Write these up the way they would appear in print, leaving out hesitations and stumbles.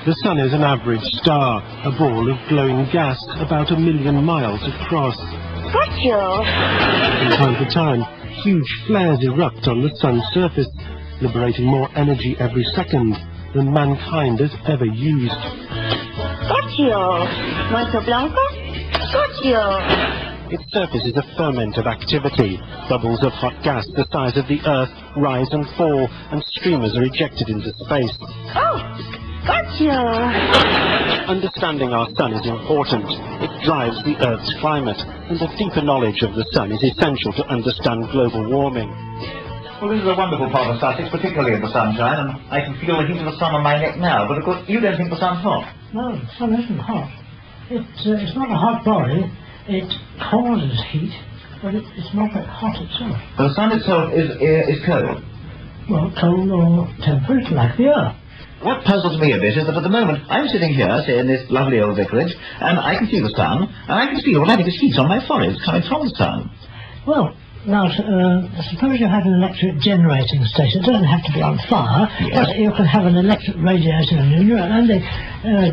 The Sun is an average star, a ball of glowing gas about 1 million miles across. Got you! From time to time, huge flares erupt on the Sun's surface, liberating more energy every second than mankind has ever used. Got you! Nuestro Blanco? Got you! Its surface is a ferment of activity. Bubbles of hot gas the size of the Earth rise and fall, and streamers are ejected into space. Oh! Got you! Understanding our Sun is important. It drives the Earth's climate, and a deeper knowledge of the Sun is essential to understand global warming. Well, this is a wonderful part of Sussex, particularly in the sunshine, and I can feel the heat of the sun on my neck now, but of course you don't think the sun's hot. No, the sun isn't hot. It's not a hot body. It causes heat, but it's not that hot itself. The sun itself is cold. Well, cold or temperate, like the Earth. What puzzles me a bit is that at the moment I'm sitting here, say, in this lovely old vicarage, and I can see the sun, and I can feel what I think is heat on my forehead coming from the sun. Well, now, suppose you have an electric generating station. It doesn't have to be on fire, yes, but you can have an electric radiator in you, and the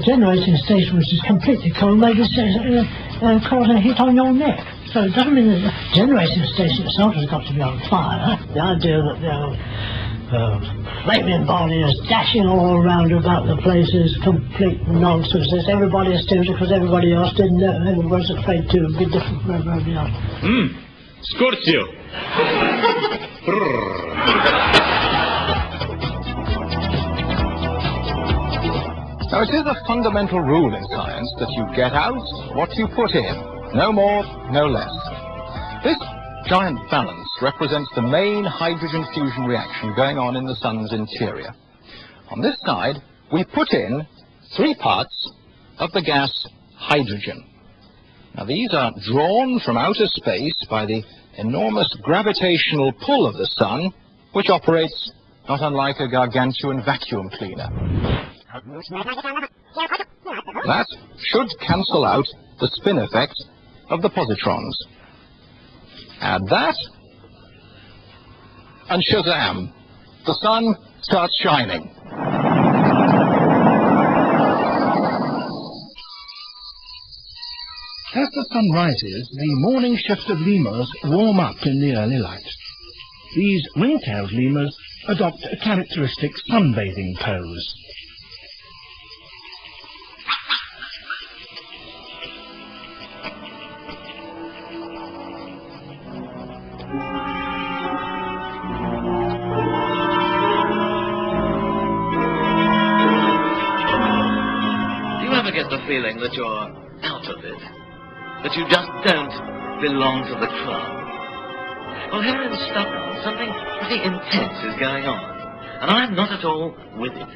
generating station, which is completely cold, may be causing heat on your neck. So it doesn't mean that the generating station itself has got to be on fire. The idea that the flaming body is dashing all around about the place is complete nonsense. Everybody is doing it because everybody else didn't know. Everybody was afraid to be different from everybody else. Scorchio! Now, it is a fundamental rule in science that you get out what you put in. No more, no less. This giant balance represents the main hydrogen fusion reaction going on in the Sun's interior. On this side, we put in 3 parts of the gas hydrogen. Now, these are drawn from outer space by the enormous gravitational pull of the Sun, which operates not unlike a gargantuan vacuum cleaner. That should cancel out the spin effect of the positrons. Add that, and shazam, the Sun starts shining. As the sun rises, the morning shift of lemurs warm up in the early light. These ring-tailed lemurs adopt a characteristic sunbathing pose. Do you ever get the feeling that you're out of it? That you just don't belong to the club? Well, here in Stockholm, something pretty intense is going on, and I'm not at all with it.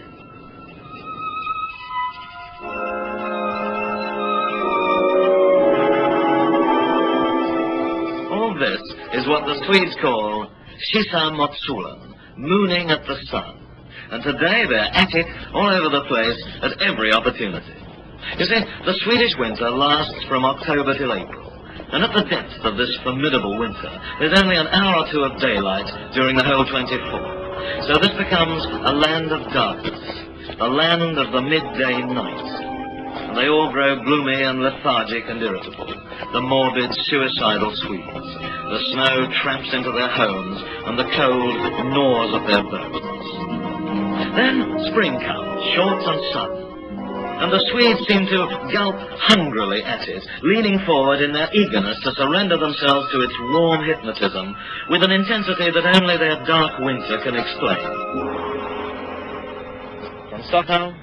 All this is what the Swedes call Kissa mot solen, mooning at the sun. And today they're at it all over the place at every opportunity. You see, the Swedish winter lasts from October till April. And at the depth of this formidable winter, there's only an hour or 2 of daylight during the whole 24. So this becomes a land of darkness, a land of the midday night. And they all grow gloomy and lethargic and irritable, the morbid, suicidal Swedes. The snow tramps into their homes, and the cold gnaws at their bones. Then spring comes, short and sudden. And the Swedes seem to gulp hungrily at it, leaning forward in their eagerness to surrender themselves to its warm hypnotism with an intensity that only their dark winter can explain. From Stockholm,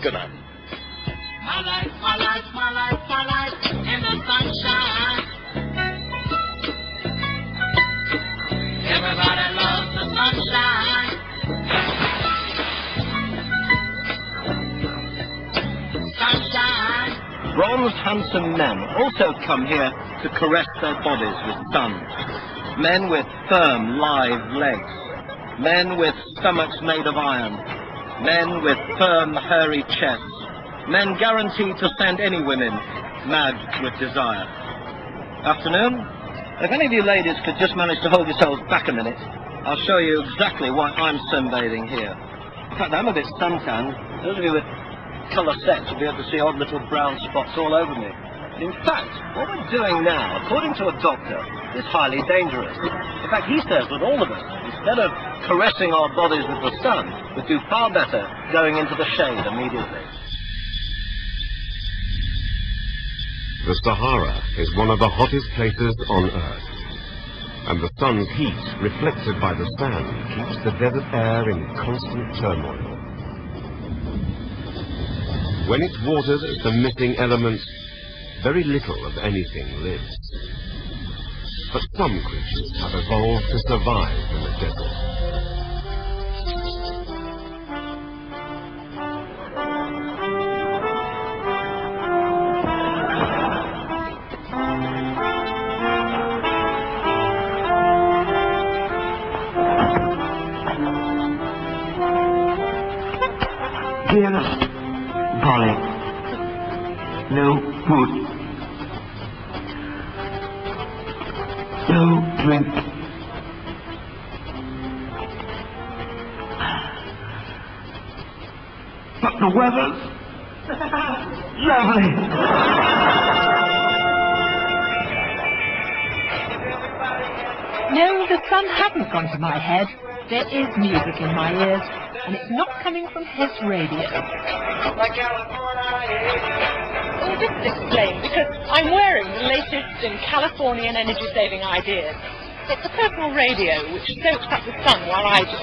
good night. My life, my life, my life, my life in the sunshine. Everybody loves the sunshine. Bronzed, handsome men also come here to caress their bodies with sun. Men with firm, lithe legs. Men with stomachs made of iron. Men with firm, hairy chests. Men guaranteed to send any women mad with desire. Afternoon? If any of you ladies could just manage to hold yourselves back a minute, I'll show you exactly why I'm sunbathing here. In fact, I'm a bit suntanned. Those of you with colour sets will be able to see odd little brown spots all over me. In fact, what we're doing now, according to a doctor, is highly dangerous. In fact, he says that all of us, instead of caressing our bodies with the sun, would do far better going into the shade immediately. The Sahara is one of the hottest places on Earth, and the sun's heat, reflected by the sand, keeps the desert air in constant turmoil. When its waters are the missing element, very little of anything lives. But some creatures have evolved to survive in the desert. Dear Polly, no food, no drink. But the weather's lovely. No, the sun hasn't gone to my head. There is music in my ears, and it's not coming from his radio. Well, just explain, because I'm wearing the latest in Californian energy-saving ideas. It's a personal radio which soaks up the sun while I do.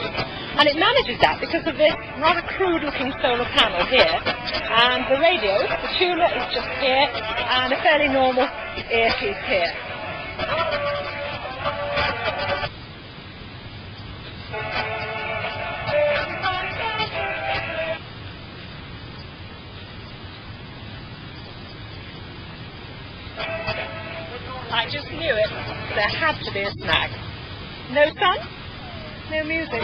And it manages that because of this rather crude-looking solar panel here. And the radio, the tuner, is just here, and a fairly normal earpiece here. I just knew it. There had to be a snag. No sun, no music.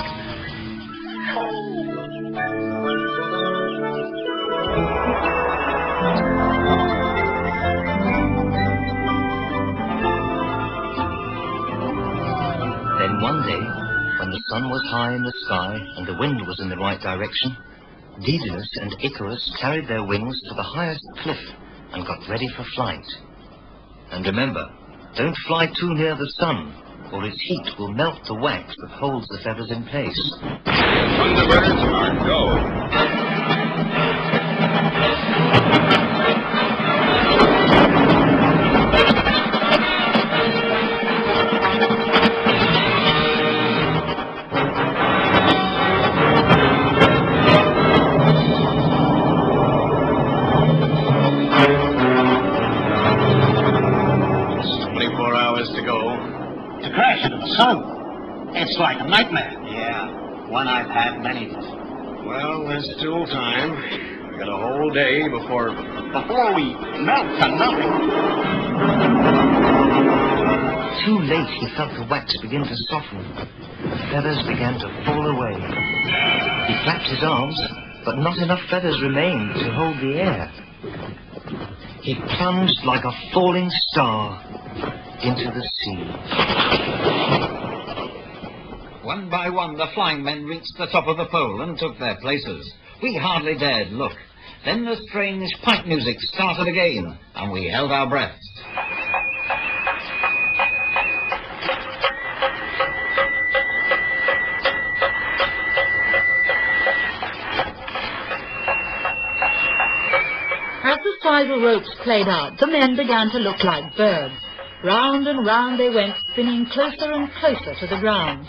Then one day, when the sun was high in the sky and the wind was in the right direction, Daedalus and Icarus carried their wings to the highest cliff and got ready for flight. And remember, don't fly too near the sun, or its heat will melt the wax that holds the feathers in place. Thunderbirds are go. It's like a nightmare. Yeah, one I've had many times. Well, there's still time. We've got a whole day before we melt to nothing. Too late, he felt the wax begin to soften. The feathers began to fall away. He flapped his arms, but not enough feathers remained to hold the air. He plunged like a falling star into the sea. One by one, the flying men reached the top of the pole and took their places. We hardly dared look. Then the strange pipe music started again, and we held our breaths. As the spiral ropes played out, the men began to look like birds. Round and round they went, spinning closer and closer to the ground.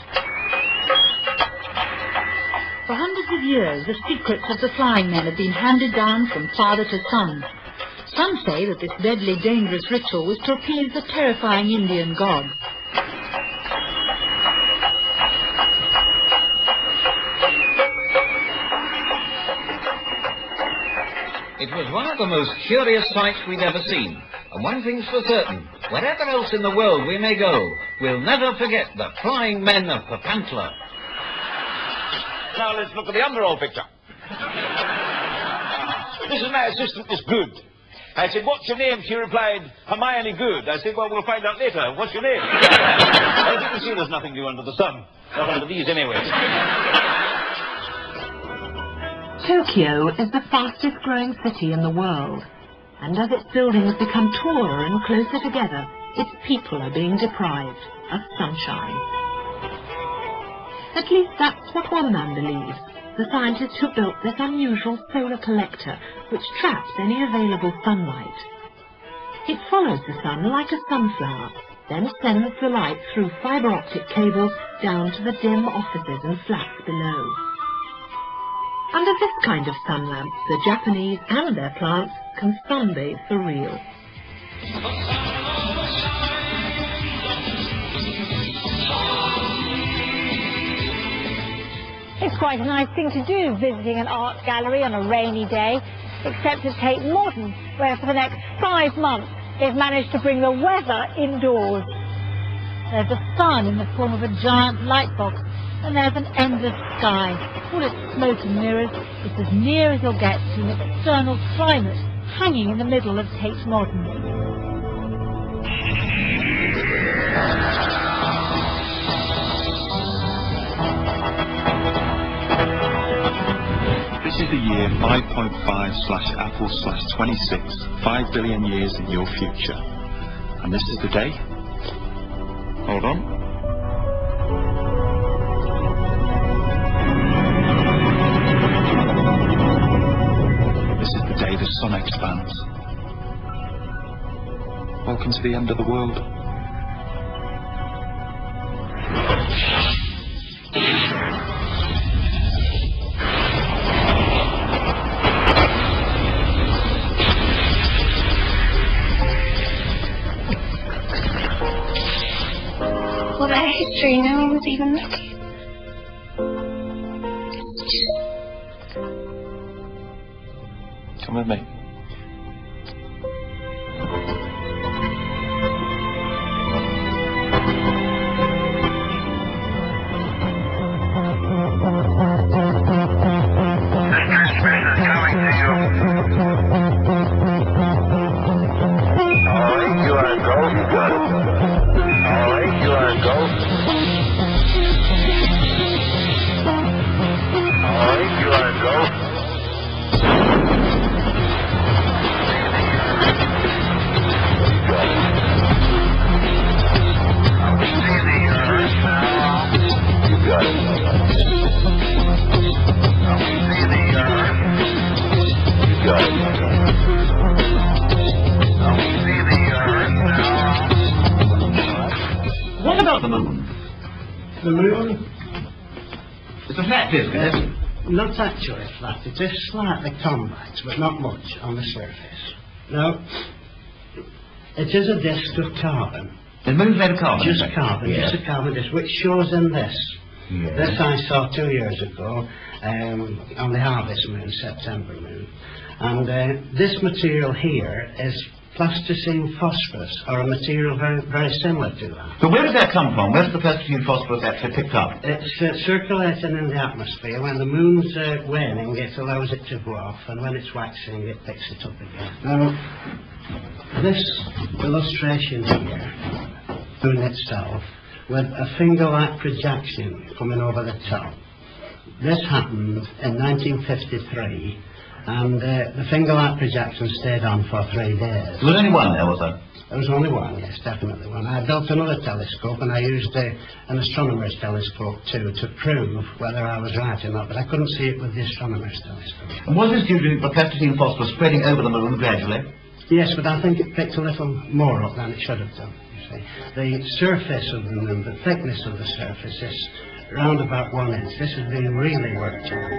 For hundreds of years, the secrets of the flying men have been handed down from father to son. Some say that this deadly, dangerous ritual was to appease the terrifying Indian gods. It was one of the most curious sights we'd ever seen. And one thing's for certain, wherever else in the world we may go, we'll never forget the flying men of Papantla. Now let's look at the underall picture. This is my assistant, Miss Good. I said, what's your name? She replied, Hermione Good. I said, well, we'll find out later. What's your name? As you can see, there's nothing new under the sun. Not under these, anyway. Tokyo is the fastest growing city in the world, and as its buildings become taller and closer together, its people are being deprived of sunshine. At least that's what one man believes, the scientist who built this unusual solar collector which traps any available sunlight. It follows the sun like a sunflower, then sends the light through fibre optic cables down to the dim offices and flats below. Under this kind of sun lamp, the Japanese and their plants can sunbathe for real. It's quite a nice thing to do, visiting an art gallery on a rainy day, except at Tate Modern, where for the next 5 months they've managed to bring the weather indoors. There's the sun in the form of a giant light box, and there's an endless sky. All its smoke and mirrors, it's as near as you'll get to an external climate hanging in the middle of Tate Modern. This is the year 5.5/Apple/26, 5 billion years in your future. And this is the day. Hold on. This is the day the sun expands. Welcome to the end of the world. What a history, no one was even looking. Come with me. What about the moon? The moon? It's a flat disk, isn't it? Not actually flat. It is slightly convex, but not much on the surface. No. It is a disk of carbon. The moon's made of carbon? Just carbon, Yes. just a carbon disk, which shows in this. Yes. This I saw 2 years ago on the harvest moon, September moon. And this material here is plasticine phosphorus, or a material very, very similar to that. So where does that come from? Where does the plasticine phosphorus actually picked up? It's circulating in the atmosphere. When the moon's waning, it allows it to go off, and when it's waxing, it picks it up again. Now, this illustration here, moon itself, with a finger-like projection coming over the top. This happened in 1953, and the finger-like projection stayed on for 3 days. There was only one there, was there? There was only one, yes, definitely one. I built another telescope, and I used an astronomer's telescope too, to prove whether I was right or not, but I couldn't see it with the astronomer's telescope. And was this due to the plasticine phosphorus spreading over the moon gradually? Yes, but I think it picked a little more up than it should have done, you see. The surface of the moon, the thickness of the surface is round about 1 inch. This has been really worked out.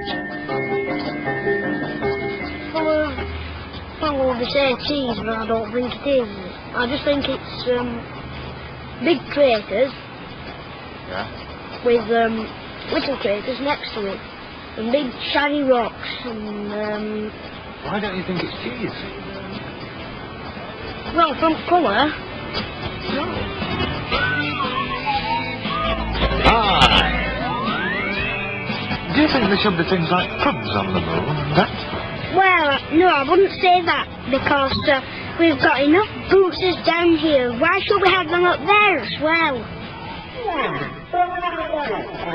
Well, they say cheese, but I don't think it is. I just think it's big craters with little craters next to it, and big shiny rocks. And Why don't you think it's cheese? well, from colour. Do you think there should be things like pubs on the moon and that? Well, no, I wouldn't say that, because we've got enough boosters down here. Why should we have them up there as well?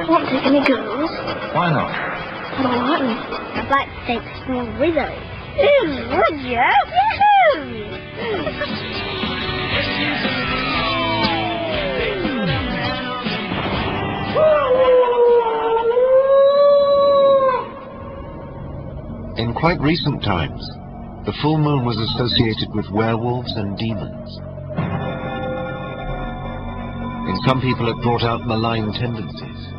Won't take any girls. Why not? Martin, I'd like to take a small Rizzo. Would you? In quite recent times, the full moon was associated with werewolves and demons. In some people it brought out malign tendencies.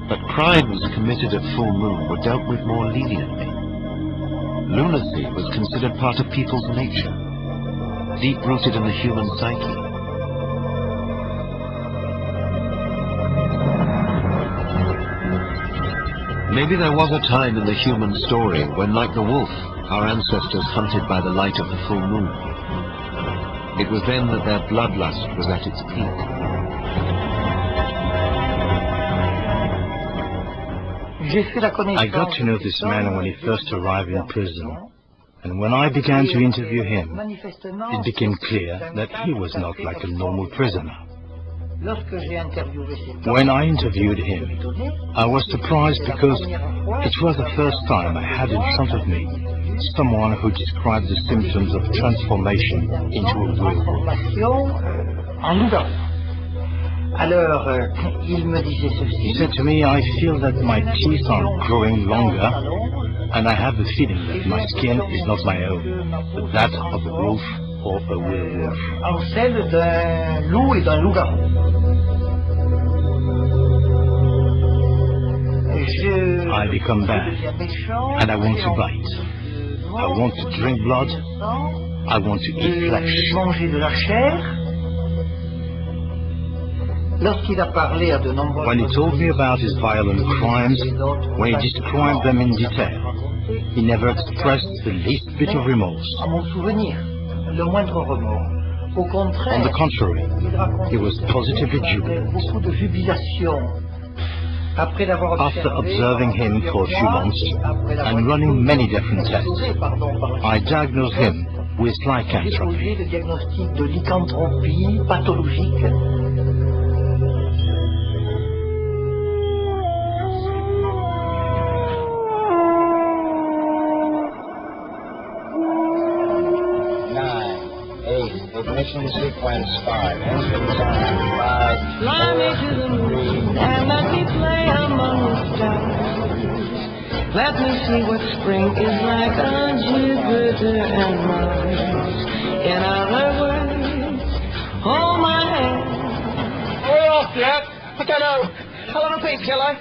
But crimes committed at full moon were dealt with more leniently. Lunacy was considered part of people's nature, deep-rooted in the human psyche. Maybe there was a time in the human story when, like the wolf, our ancestors hunted by the light of the full moon. It was then that their bloodlust was at its peak. I got to know this man when he first arrived in prison, and when I began to interview him, it became clear that he was not like a normal prisoner. When I interviewed him, I was surprised because it was the first time I had in front of me someone who described the symptoms of transformation into a werewolf. He said to me, I feel that my teeth are growing longer, and I have the feeling that my skin is not my own, but that of a wolf or a werewolf. I become bad, and I want to bite. I want to drink blood. I want to eat flesh. When he told me about his violent crimes, when he described them in detail, he never expressed the least bit of remorse. On the contrary, he was positively jubilant. After observing him for a few months and running many different tests, I diagnosed him with lycanthropy. Ignition sequence 5. Engines on. 5. Fly me to the moon and let me play among the stars. Let me see what spring is like on Jupiter and Mars. In other words, hold my hand. We're off, Jack. I don't know. How long a piece, shall I?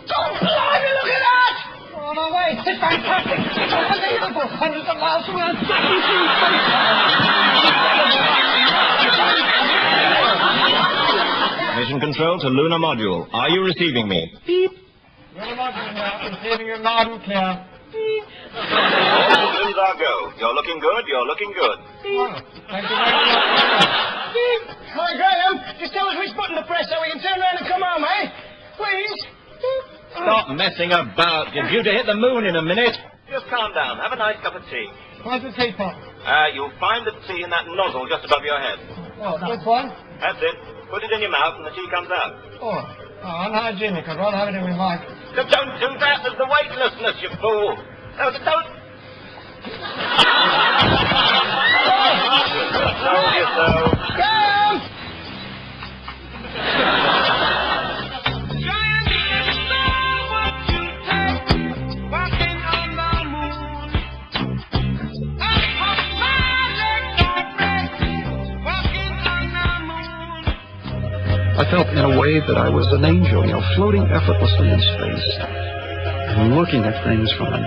Don't blimey, look at that! Oh, no way. It's fantastic. It's unbelievable. Hundreds of miles from Earth. Mission control to lunar module. Are you receiving me? Beep. Lunar module now. Receiving you loud and clear. Beep. All systems are go. You're looking good. You're looking good. Beep. Thank you very much. Beep. Hi, Graham. Just tell us which button to press so we can turn around and come home, eh? Please. Beep. Stop messing about. You're due to hit the moon in a minute. Just calm down. Have a nice cup of tea. Where's the teapot? You'll find the tea in that nozzle just above your head. Oh, this one? That's it. Put it in your mouth and the tea comes out. Oh, unhygienic. I'd rather have it in my mouth. So don't do that. There's the weightlessness, you fool. No, don't. Told you so. Graham! I felt in a way that I was an angel, floating effortlessly in space and looking at things from a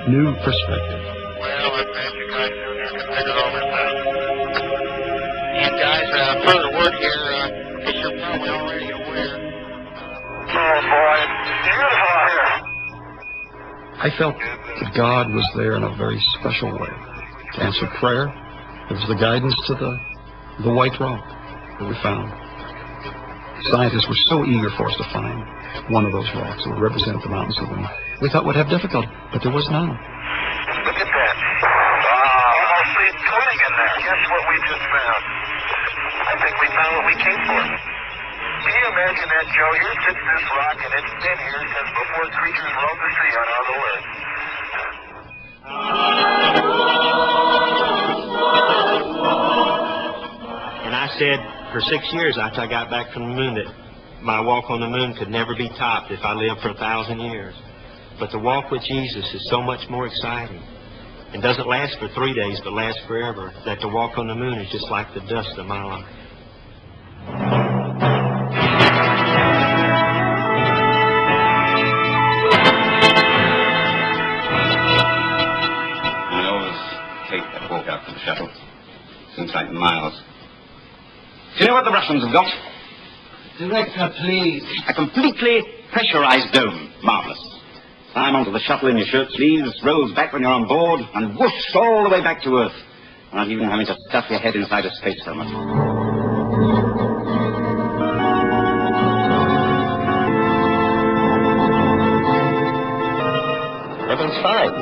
new perspective. Well, I'm glad you guys figured all this out. And guys, further word here, as you're probably already aware. Oh boy, it's beautiful out here. I felt that God was there in a very special way to answer prayer. It was the guidance to the white rock that we found. Scientists were so eager for us to find one of those rocks that would represent the mountains of the moon. We thought we'd have difficulty, but there was none. Look at that. Almost swimming in there. Guess what we just found? I think we found what we came for. imagine that, Joe? Here sits this rock, and it's been here since before creatures roamed the sea on our little earth. And I said for 6 years after I got back from the moon that my walk on the moon could never be topped if I lived for 1,000 years. But the walk with Jesus is so much more exciting. It doesn't last for 3 days, but lasts forever. That to walk on the moon is just like the dust of my life. I always take that walk out to the shuttle. Seems like miles. Do you know what the Russians have got? Director, please. A completely pressurized dome. Marvelous. Climb onto the shuttle in your shirt sleeves, rolls back when you're on board, and whoosh all the way back to Earth. Not even having to stuff your head inside a space helmet. Everything's fine.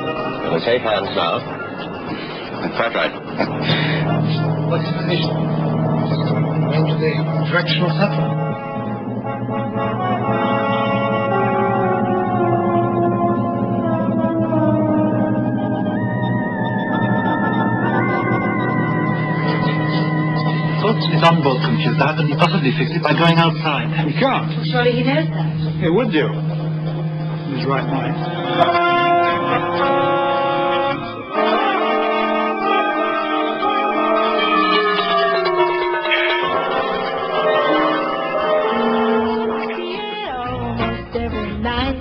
We'll shake hands now. That's quite right. What's his position? Into the directional shuttle. His onboard computer. How can he possibly fix it by going outside? He can't. Well, surely he knows that. He would do. In his right mind. Almost every night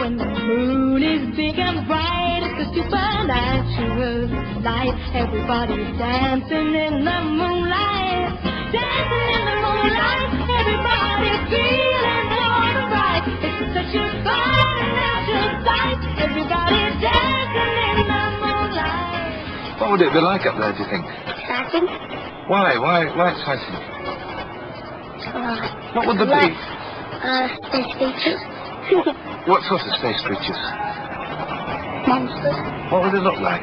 when the moon is big and bright, it's a supernatural light. Everybody's dancing in the moonlight, dancing in the moonlight. Everybody's feeling alright. It's such a fun and natural sight. Everybody's dancing in the moonlight. What would it be like up there, do you think? Exciting. Why exciting? What would there be? Space creatures. What sort of space creatures? Monsters. What would they look like?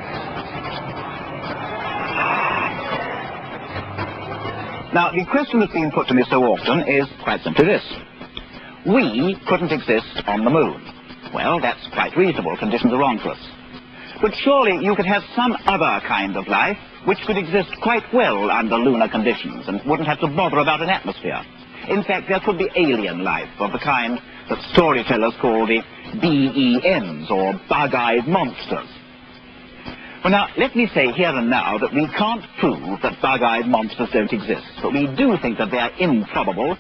Now, the question that's been put to me so often is quite simply this. We couldn't exist on the moon. Well, that's quite reasonable. Conditions are wrong for us. But surely you could have some other kind of life which could exist quite well under lunar conditions and wouldn't have to bother about an atmosphere. In fact, there could be alien life of the kind that storytellers call the BEMs, or bug-eyed monsters. Well, now, let me say here and now that we can't prove that bug-eyed monsters don't exist, but we do think that they're improbable.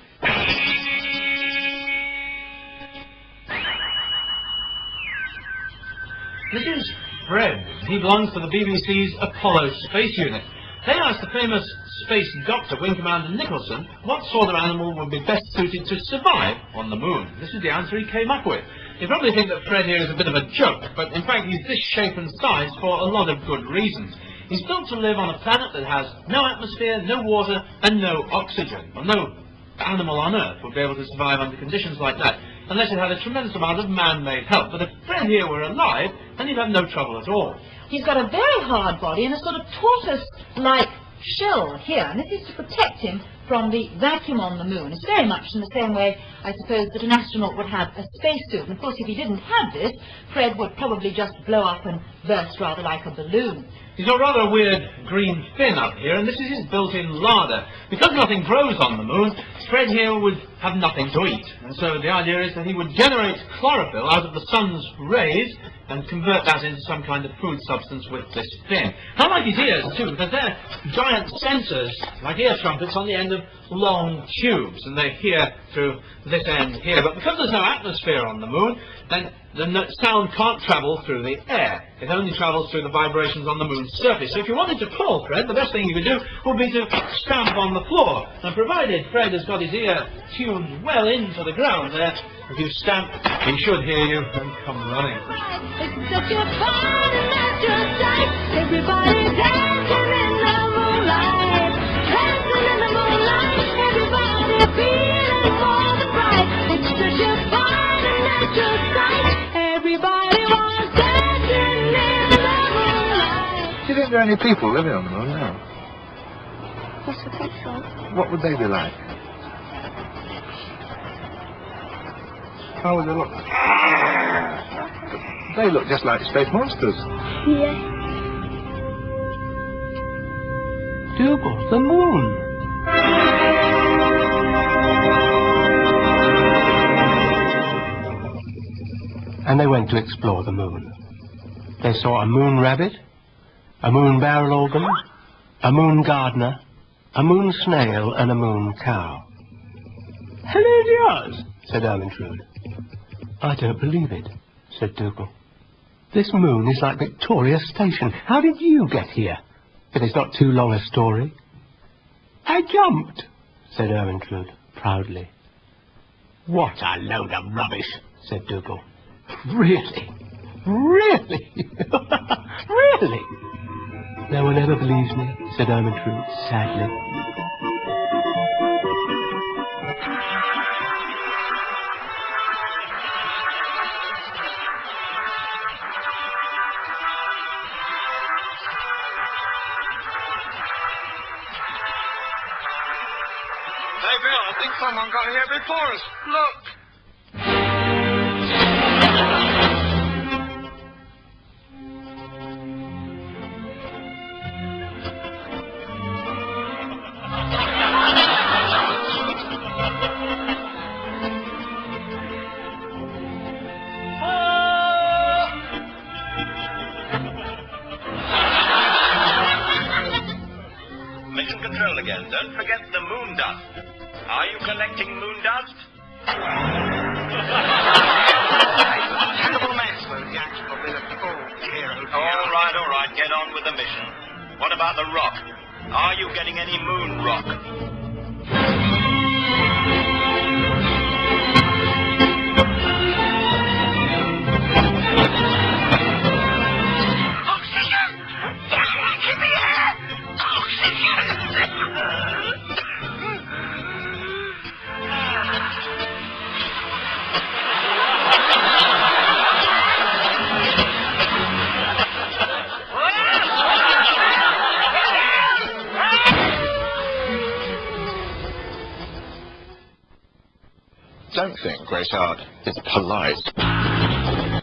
This is Fred. He belongs to the BBC's Apollo Space Unit. They asked the famous space doctor, Wing Commander Nicholson, what sort of animal would be best suited to survive on the moon. This is the answer he came up with. You probably think that Fred here is a bit of a joke, but in fact he's this shape and size for a lot of good reasons. He's built to live on a planet that has no atmosphere, no water, and no oxygen. Well, no animal on Earth would be able to survive under conditions like that, unless it had a tremendous amount of man-made help. But if Fred here were alive, then he'd have no trouble at all. He's got a very hard body and a sort of tortoise-like shell here, and this is to protect him from the vacuum on the moon. It's very much in the same way, I suppose, that an astronaut would have a spacesuit. And of course, if he didn't have this, Fred would probably just blow up and burst rather like a balloon. He's got rather a weird green fin up here, and this is his built-in larder. Because nothing grows on the moon, Fred here would have nothing to eat. And so the idea is that he would generate chlorophyll out of the sun's rays and convert that into some kind of food substance with this fin. I like his ears, too, because they're giant sensors, like ear trumpets, on the end of long tubes, and they hear through this end here. But because there's no atmosphere on the moon, then the sound can't travel through the air. It only travels through the vibrations on the moon's surface. So if you wanted to call Fred, the best thing you could do would be to stamp on the floor. And provided Fred has got his ear tuned well into the ground there, if you stamp, he should hear you and come running. It's such a fun and natural sight. Everybody dancing in the moonlight, dancing in the moonlight. Everybody feeling more than bright. It's such a fun and natural sight. Everybody wants dancing in the moonlight. Do you think there are any people living on the moon now? Yes, I think so. What would they be like? Oh, they look... They look just like space monsters. Yeah. Dougal, the moon. And they went to explore the moon. They saw a moon rabbit, a moon barrel organ, a moon gardener, a moon snail, and a moon cow. "Hello, Diaz," said Ermentrude. "I don't believe it," said Dougal. "This moon is like Victoria Station. How did you get here? But it's not too long a story." "I jumped," said Ermentrude, proudly. "What a load of rubbish," said Dougal. "Really? Really? Really?" "No one ever believes me," said Ermentrude, sadly. Hey, Bill, I think someone got here before us. Look. Mission control again. Don't forget the moon dust. Are you collecting moon dust? Hannibal Maxwell, Jackson, will be the full hero. All right. Get on with the mission. What about the rock? Are you getting any moon rock? Don't think Great Art is polite.